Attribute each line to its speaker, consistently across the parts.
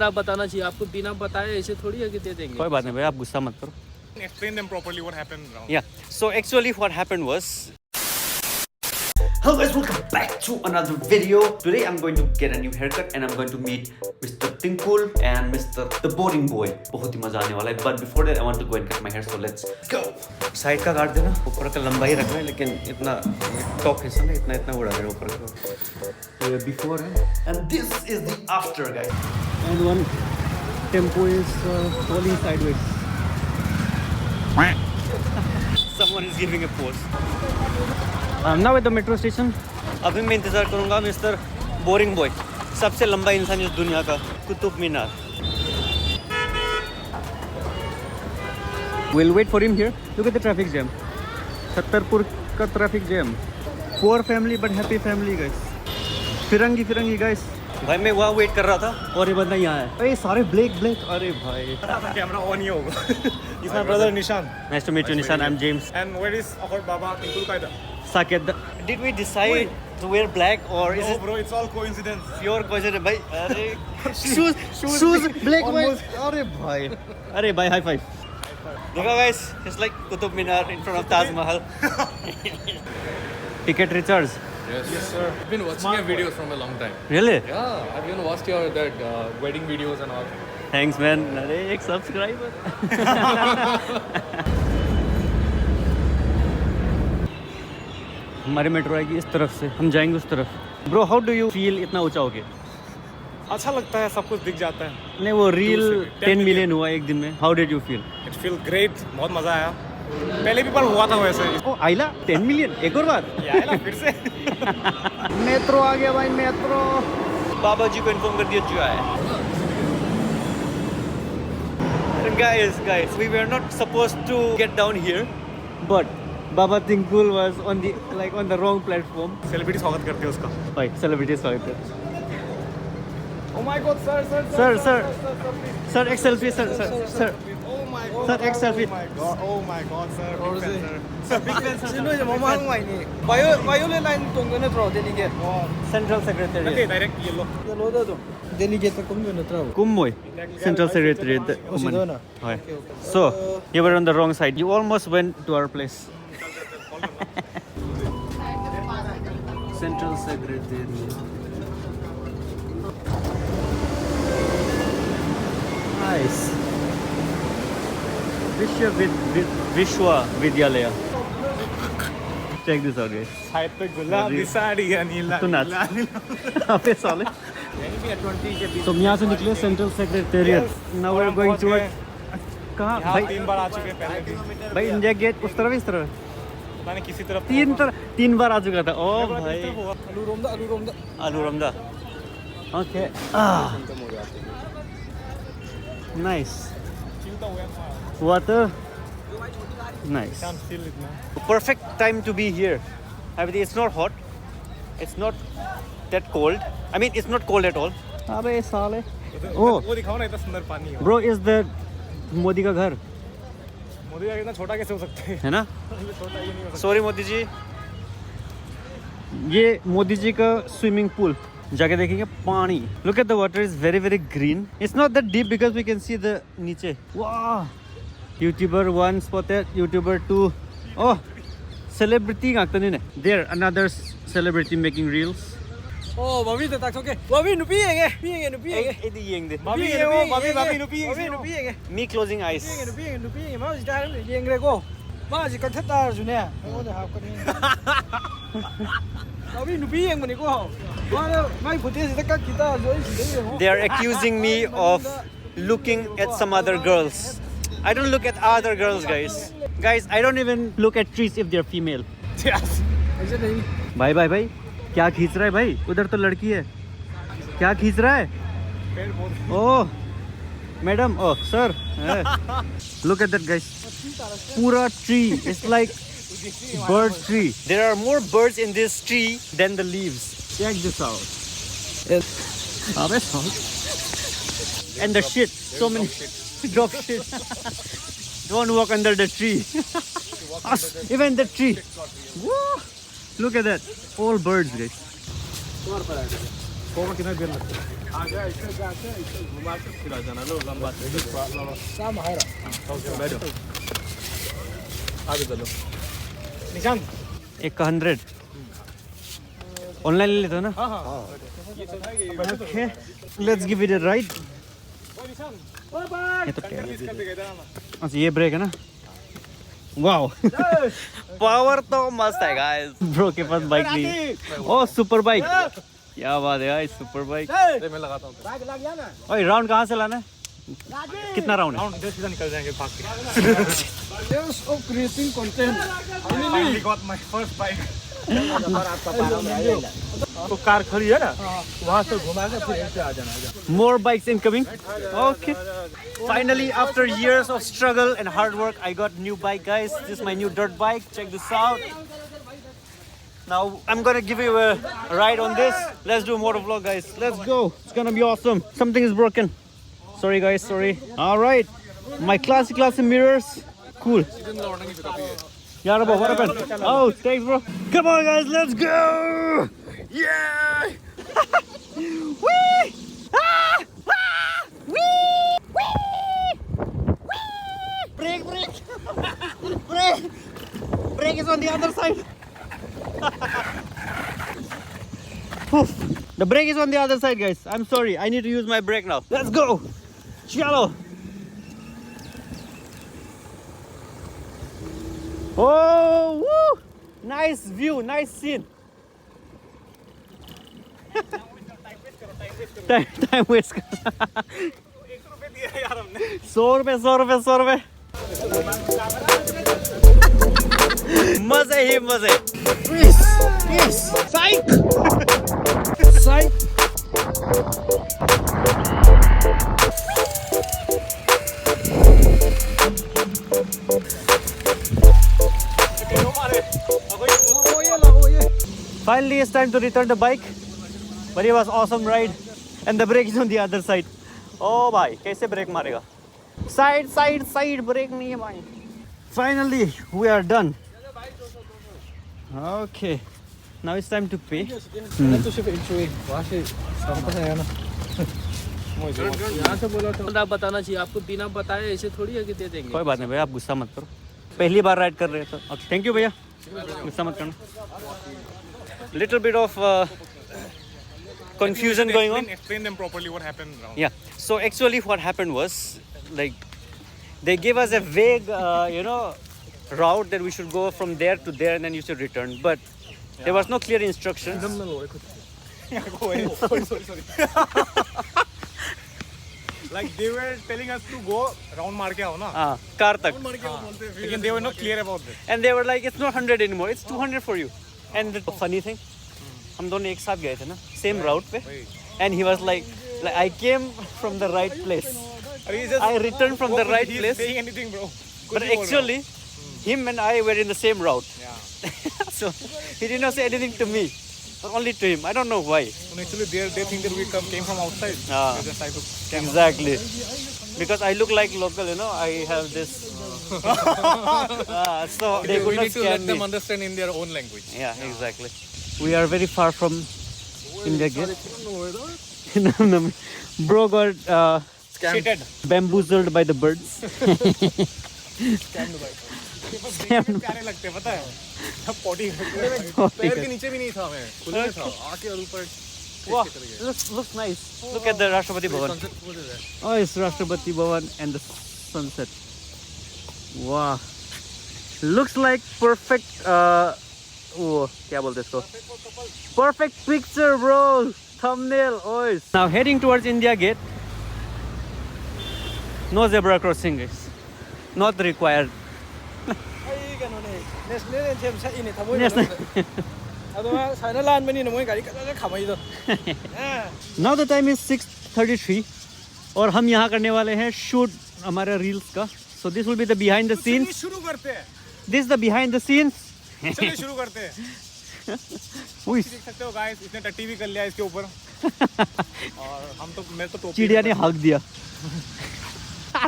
Speaker 1: आप बताना चाहिए आपको, बिना बताए ऐसे थोड़ी है कि दे देंगे।
Speaker 2: कोई बात नहीं भाई, आप गुस्सा मत करो.
Speaker 3: Explain them properly what happened now.
Speaker 2: Yeah. So actually what happened was, hello guys, welcome back to another video. Today I'm going to get a new haircut and I'm going to meet Mr. Tinkul and Mr. The Boring Boy. बहुत ही मजा आने वाला है. But before that I want to go and cut my hair, so let's go. Side का काट देना, ऊपर का लंबा ही रखना है, लेकिन इतना टॉप हिस्सा में इतना उड़ा देना ऊपर का. ये before है. And this is the after, guys. And one tempo is falling sideways. Someone is giving a pose. I'm now at the metro station. अभी मैं इंतज़ार करूँगा मिस्टर बोरिंग बॉय, सबसे लंबा इंसान इस दुनिया का, Qutub Minar. We'll wait for him here. Look at the traffic jam. Chhatarpur का traffic jam. Poor family but happy family, guys. Firangi guys. भाई मैं वहाँ वेट कर रहा था और ये बंदा यहाँ है. अरे सारे ब्लैक. अरे भाई.
Speaker 3: Camera on ही होगा. He's my brother Nishan.
Speaker 2: Nice to meet you, Nishan. I'm James.
Speaker 3: And where is our Baba Tinkul Kaida?
Speaker 2: Saket. Did we decide to wear black or is
Speaker 3: No,
Speaker 2: it
Speaker 3: bro, it's all coincidence.
Speaker 2: pure coincidence? भाई अरे shoes black white. अरे भाई high five. देखो guys, it's like Qutub Minar in front of Taj Mahal. Ticket recharge.
Speaker 1: Yes sir. I've been watching your videos from a long time.
Speaker 2: Really?
Speaker 1: Yeah, I've even watched your wedding videos and all.
Speaker 2: Thanks man. अरे एक subscriber. हमारी metro आएगी इस तरफ से, हम जाएंगे उस तरफ. Bro, how do you feel इतना ऊंचा हो गया?
Speaker 3: अच्छा लगता है, सब कुछ दिख जाता है.
Speaker 2: नहीं वो रील 10 मिलियन हुआ एक दिन में. How did you feel?
Speaker 3: It feel great. बहुत मजा आया. पहले भी बार हुआ था वैसे.
Speaker 2: ओ आइला 10 मिलियन एक और बार.
Speaker 3: ये आया ना फिर से.
Speaker 2: मेट्रो आ गया भाई, मेट्रो. बाबा जी को इन्फॉर्म कर दिया जो आया. Guys, we were not supposed to get down here, but Baba Tinkul was on the wrong platform.
Speaker 3: Celebrity स्वागत करते हैं उसका.
Speaker 2: भाई सेलिब्रिटी स्वागत है.
Speaker 3: Oh my God, sir.
Speaker 2: Sir एक selfie sir.
Speaker 3: Oh my God.
Speaker 2: Sir, एक selfie.
Speaker 3: Oh my God, sir. Big fan, sir.
Speaker 4: 진호이제 뭐 하는 거 아니니? 바이올렛 라인 동전에 들어 데리게.
Speaker 2: Central secretary.
Speaker 3: Okay, direct yellow.
Speaker 4: 로다도 데리게 또 공연에 들어.
Speaker 2: कुम्मोई central secretary.
Speaker 4: Sidona.
Speaker 2: So you were on the wrong side. You almost went to our place. Central Secretary. Nice. Vishwa Vidyalaya. Check this out, guys.
Speaker 3: साहित्य गुलाबी साड़ी नीला.
Speaker 2: तू नाच. अबे साले. तो हम यहाँ से निकले central secretariat. Now we're going to कहाँ
Speaker 3: यहाँ
Speaker 2: भाई?
Speaker 3: 3 बार आ चुके हैं पहले भी.
Speaker 2: भाई इंडिया गेट उस तरफ इस तरफ
Speaker 3: मैंने किसी तरफ
Speaker 2: 3 बार आ चुका था. ओ भाई
Speaker 4: 알루롬다.
Speaker 2: अलूरमदा. Okay. Nice. Water. Nice.
Speaker 3: Can't feel it now.
Speaker 2: Perfect time to be here. I mean, it's not hot. It's not that cold. I mean, it's not cold at all. अबे साले. Oh,
Speaker 3: वो दिखाओ ना, इतना सुंदर पानी है.
Speaker 2: bro, is the मोदी का घर
Speaker 3: मोदी का इतना छोटा कैसे हो सकता है?
Speaker 2: है ना?
Speaker 3: छोटा ही नहीं हो सकता.
Speaker 2: सॉरी मोदी जी. ये मोदी जी का स्विमिंग पूल. जाके देखेंगे पानी. Look at the water is very green. It's not that deep because we can see the नीचे. Wow. YouTuber 1 spotted. YouTuber 2. Oh, celebrity ngakta ni ne. There another celebrity making reels.
Speaker 4: 마비도 딱 저게. 마비 누비에게. 비에게 누비에게.
Speaker 2: Edi yeng de.
Speaker 3: भाभी ये वो भाभी नुपी
Speaker 4: 마비 누비에게.
Speaker 2: Me closing eyes.
Speaker 4: 누비에게 마비 다 얘기하고. 마지 컨텐츠 주네. 오늘 하거든. 마비 누비에게 뭐니고. 마이 포테스 딱 기타 저기.
Speaker 2: They are accusing me of looking at some other girls. I don't look at other girls, guys. Guys, I don't even look at trees if they're female.
Speaker 3: Yes.
Speaker 4: ऐसे नहीं.
Speaker 2: भाई क्या खींच रहा है भाई? उधर तो लड़की है. क्या खींच रहा है?
Speaker 3: पेड़ पौधे.
Speaker 2: Oh madam. Oh sir. Look at that, guys. Pura tree. It's like bird tree. There are more birds in this tree than the leaves. Check this out. अबे साल. And the shit. So many drop shit. Don't walk under the tree. Even the tree. Woo! Look at that. All birds, guys.
Speaker 3: कोको कितना देर लगता है आगे ऐसे जाके ऐसे घुमा के फिर आ जाना लो लंबा
Speaker 4: Sama haira.
Speaker 3: ओके बैठो आगे चलो निशांत
Speaker 2: एक का 100 ऑनलाइन ले लेते हो ना
Speaker 3: हाँ हाँ
Speaker 2: okay let's give it a ride ये तो अच्छा ये ब्रेक है ना वाओ पावर तो मस्त है गाइस ब्रो के पास बाइक नहीं ओ सुपर बाइक क्या बात है यार सुपर बाइक
Speaker 3: मैं लगाता हूँ
Speaker 2: ओए राउंड कहाँ से लाना है कितना राउंड है
Speaker 3: राउंड 10 सीधा निकल जाएंगे भाग के
Speaker 4: Years of creating content.
Speaker 3: Finally got my first bike तो कार खड़ी है ना वहाँ से घुमा के फिर ऐसे आ जाना
Speaker 2: more bikes incoming okay finally after years of struggle and hard work I got new bike guys this is my new dirt bike check this out now I'm gonna give you a ride on this let's do more vlog guys let's go it's gonna be awesome something is broken sorry guys sorry all right my classic mirrors cool yeah bro what happened oh thanks bro come on guys let's go yeah whee ah! Ah! Whee! Whee! Whee! Brake brake is on the other side Oof. The brake is on the other side guys I'm sorry I need to use my brake now let's go chalo oh woo! Nice view nice scene time waste कर 100 रुपए मजे ही मजे साइक Finally it's time to return the bike but it was awesome ride and the brake is on the other side oh भाई कैसे break मारेगा side break नहीं है भाई finally we are done okay now it's time to pay
Speaker 4: तो सिर्फ intro वहाँ से संपर्क है ना
Speaker 1: यहाँ से बोला था आप बताना चाहिए आपको बिना बताए ऐसे थोड़ी है कि दे देंगे
Speaker 2: कोई बात नहीं भैया आप गुस्सा मत करो पहली बार राइड कर रहे हैं तो थैंक यू भैया गुस्सा मत करना little bit of confusion going on
Speaker 3: explain them properly what happened around
Speaker 2: yeah so actually what happened was like they gave us a vague route that we should go from there to there and then you should return but there was no clear instructions
Speaker 3: like they were telling us to go round मार के आओ ना
Speaker 2: car tak
Speaker 3: लेकिन they were not clear about this
Speaker 2: and they were like it's not 100 anymore it's 200 for you and the funny thing हम दोनों एक साथ गए थे ना same route पे and he was like I came from the right place I returned from the right place
Speaker 3: saying anything bro
Speaker 2: but actually him and I were in the same route so he did not say anything to me but only to him I don't know why
Speaker 3: actually they think that we came from outside they just try to scam us.
Speaker 2: exactly because I look like local I have this so they could
Speaker 1: we
Speaker 2: not
Speaker 1: need to
Speaker 2: scam
Speaker 1: let
Speaker 2: me
Speaker 1: them understand in their own language
Speaker 2: yeah exactly we are very far from India Gate no, bro got
Speaker 3: cheated
Speaker 2: bamboozled by the birds
Speaker 3: प्यारे लगते हैं पता है सब potty पैर के नीचे भी नहीं था मैं खुले में था आके और ऊपर
Speaker 2: wow looks nice look at the Rashtrapati Bhavan oh it's Rashtrapati Bhavan and the sunset wow looks like perfect क्या बोलते हैं इसको perfect picture bro thumbnail now heading towards India Gate no zebra crossing guys not required
Speaker 4: national anthem sa ini thamoy ado saina lan mani na moi gari ka khamai do
Speaker 2: now the time is 6:33 और हम यहाँ करने वाले हैं shoot हमारे reels का so this will be the behind the scenes
Speaker 3: शुरू करते हैं
Speaker 2: this is the behind the scenes
Speaker 3: चलिए शुरू करते हैं
Speaker 2: Uy.
Speaker 3: देख सकते हो गाइस इसने टट्टी भी कर लिया इसके ऊपर और हम तो मैं तो टोपी
Speaker 2: चिड़िया ने हक दिया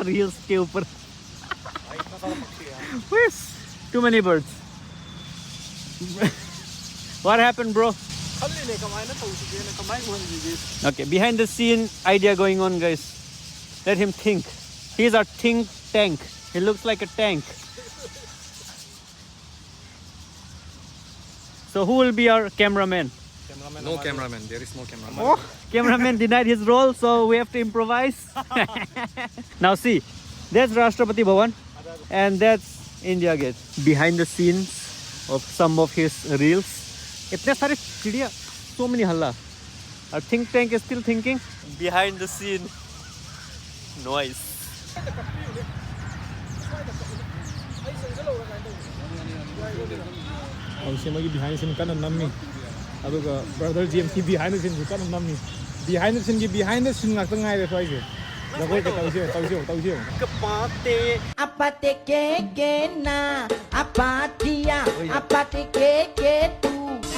Speaker 2: रील्स के ऊपर
Speaker 3: इतना सारा पक्षी है
Speaker 2: too many birds what happened bro
Speaker 4: खल्लिने कमाइना तौसिगेना कमाइ भन्दिगे
Speaker 2: Okay, behind the scene idea going on, guys. Let him think. He's our think tank. He looks like a tank. So who will be our cameraman?
Speaker 3: No cameraman. There is no cameraman.
Speaker 2: Oh, cameraman denied his role, so we have to improvise. Now see, that's Rashtrapati Bhavan and that's India Gate. Behind the scenes of some of his reels. इतने सारे चिड़िया, so many halla. Our think tank is still thinking. Behind the scene noise.
Speaker 3: ꯃꯒꯤ behind the scene ꯀꯟꯅ ꯅꯝꯃꯤ ꯑꯗꯨꯒ brother GMT behind the scene ꯀꯟꯅ ꯅꯝꯃꯤ behind the scene behind the scene ꯉꯥꯛꯇ ꯉꯥꯏꯔꯦ ꯁ꯭ꯋꯥꯏꯁꯦ ꯖꯒꯣꯏ ꯀ ꯇꯧꯁꯦ
Speaker 2: Kapate.
Speaker 5: Apate que na, apatia, apate que tu.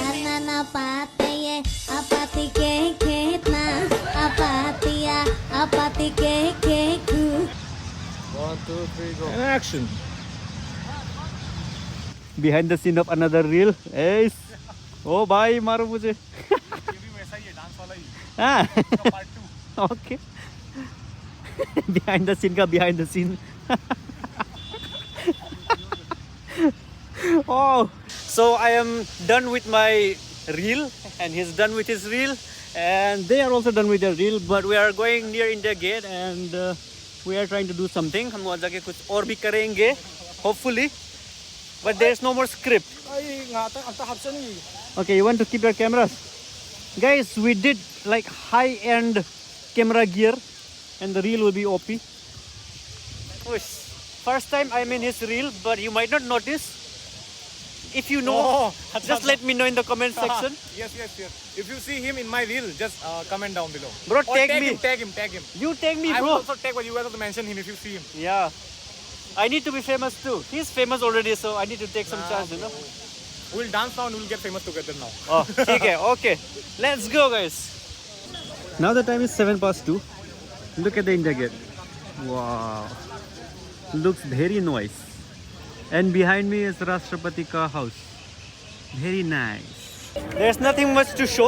Speaker 6: Anana pateye, apati ke na, apatia, apati ke ku.
Speaker 3: 1 2 3 go and action
Speaker 2: Behind the scene of another reel. Yes. Oh, bhai, मारो मुझे.
Speaker 3: भी वैसा ही है डांस वाला ही
Speaker 2: Ah.
Speaker 3: Part 2
Speaker 2: Okay. Behind the scene ka behind the scene. Oh, so I am done with my reel and he's done with his reel and they are also done with their reel, but we are going near India Gate and we are trying to do something. हम वहाँ जाके कुछ और भी करेंगे, hopefully, but there is no more script.
Speaker 4: ai ngata amta hapsani
Speaker 2: Okay, you want to keep your cameras? Guys, we did like high-end camera gear and the reel will be OP. Ush. First time I'm in his reel, but you might not notice. If you know,
Speaker 3: Oh,
Speaker 2: just let me know in the comment section.
Speaker 3: yes if you see him in my reel just comment down below
Speaker 2: Bro,
Speaker 3: or
Speaker 2: tag me.
Speaker 3: tag him
Speaker 2: You tag me,
Speaker 3: I will
Speaker 2: bro.
Speaker 3: also tag, but you guys have to mention him if you see him.
Speaker 2: Yeah. I need to be famous too. He's famous already, so I need to take some chance, you know.
Speaker 3: We'll dance now and we'll get famous together now.
Speaker 2: Oh, okay, okay. Let's go, guys. Now the time is 2:07. Look at the India Gate. Wow. Looks very nice. And behind me is Rashtrapati ka house. Very nice. There's nothing much to show,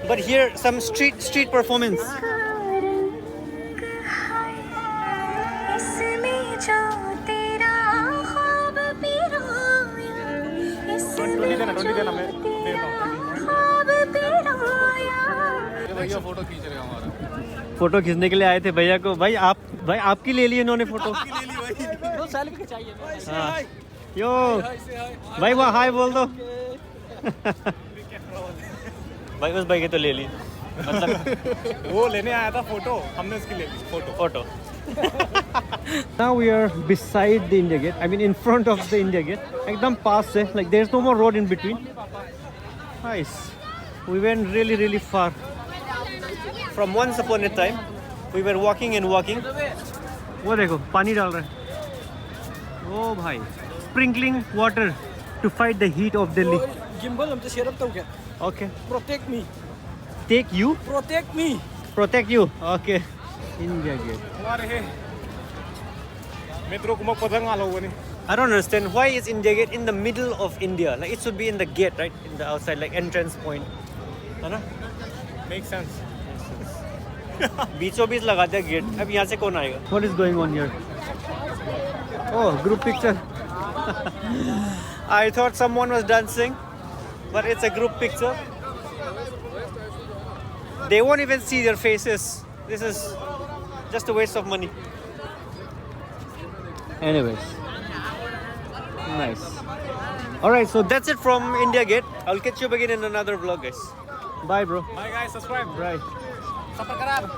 Speaker 2: but here some street performance.
Speaker 3: भैया photo खींच रहे हैं हमारा
Speaker 2: photo खींचने के लिए आए थे भैया को. भाई आपकी ले ली इन्होंने फोटो.
Speaker 4: तो सेल्फी चाहिए
Speaker 2: हाँ. यो भाई वो हाय बोल दो. भाई उस भाई के तो ले ली, मतलब
Speaker 3: वो लेने आया था फोटो, हमने उसकी ले ली photo.
Speaker 2: Now we are beside the India Gate. I mean in front of the India Gate. एकदम पास से, like there's no more road in between. Nice. We went really far. From once upon a time, we were walking and walking. वो देखो पानी डाल रहा है. ओ भाई. Sprinkling water to fight the heat of Delhi.
Speaker 4: gimbal amta share up tau kya
Speaker 2: Okay.
Speaker 4: protect me
Speaker 2: Take you.
Speaker 4: protect me
Speaker 2: Protect you. Okay. India Gate.
Speaker 3: हमारे metro kuma padang alo bani.
Speaker 2: I don't understand why is India Gate in the middle of India. Like it should be in the gate, right? In the outside, like entrance point. है ना?
Speaker 3: Makes sense.
Speaker 2: बीचों बीच लगाते हैं gate. अब यहाँ से कौन आएगा? What is going on here? Oh, group picture. I thought someone was dancing, but it's a group picture. They won't even see their faces. This is just a waste of money. Anyways, nice. Alright, so that's it from India Gate. I'll catch you up again in another vlog, guys. Bye, bro.
Speaker 3: Bye guys, subscribe.
Speaker 2: Bye.
Speaker 3: Subscribe.